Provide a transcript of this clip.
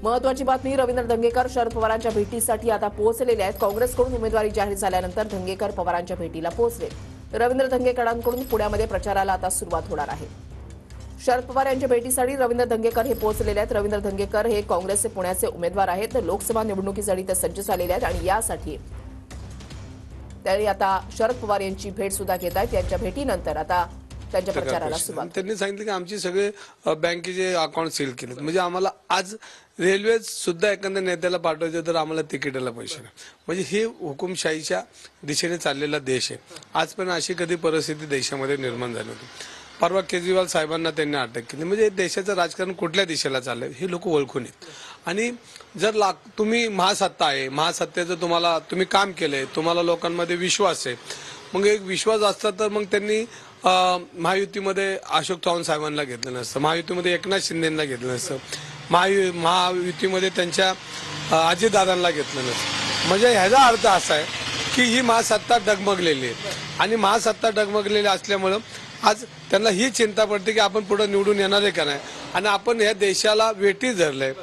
महत्वाची बातमी, रवींद्र धंगेकर शरद पवारांच्या भेटीसाठी आता पोहोचलेले आहेत। काँग्रेसकडून उमेदवारी जाहीर झाल्यानंतर धंगेकर पवारांच्या भेटीला पोहोचले। रवींद्र धंगेकरांकडून पुण्यामध्ये प्रचाराला आता सुरुवात होणार आहे। शरद पवार यांच्या भेटीसाठी रवींद्र धंगेकर हे पोहोचलेले आहेत। रवींद्र धंगेकर हे काँग्रेसचे पुण्याचे उमेदवार आहेत। लोकसभा निवडणुकीसाठी ते सज्ज झालेले आहेत आणि यासाठी त्यांनी आता शरद पवार यांची भेट सुद्धा घेत आहेत। त्यांच्या भेटीनंतर आता त्यांच्या प्रचाराला सुरुवात। त्यांनी सांगितलं की आमचे सगळे बँकेचे अकाउंट सील केलेत, म्हणजे आम्हाला आज रेल्वे सुद्धा एखाद्या नेत्याला पाठवायचं तर आम्हाला तिकिटाला पैसे नाही। म्हणजे हे हुकुमशाहीच्या दिशेने चाललेला देश आहे। आजपर्यंत अशी कधी परिस्थिती देशामध्ये निर्माण झाली होती। परवा केजरीवाल साहेबांना त्यांनी अटक केली। म्हणजे देशाचं राजकारण कुठल्या दिशेला चाललंय हे लोक ओळखून येत। आणि जर तुम्ही महासत्ता आहे, महासत्तेचं तुम्ही काम केलंय, तुम्हाला लोकांमध्ये विश्वास आहे, मग एक विश्वास असता तर मग त्यांनी महायुतीमध्ये अशोक चव्हाण साहेबांना घेतलं नसतं, महायुतीमध्ये एकनाथ शिंदेंना घेतलं नसतं, महायुतीमध्ये त्यांच्या अजितदादांना घेतलं नसतं। म्हणजे ह्याचा अर्थ असा आहे की ही महासत्ता डगमगलेली आहे आणि महासत्ता डगमगलेली असल्यामुळं आज त्यांना ही चिंता पडते की आपण पुढे निवडून येणार आहे का नाही, आणि आपण या देशाला वेठी धरलंय।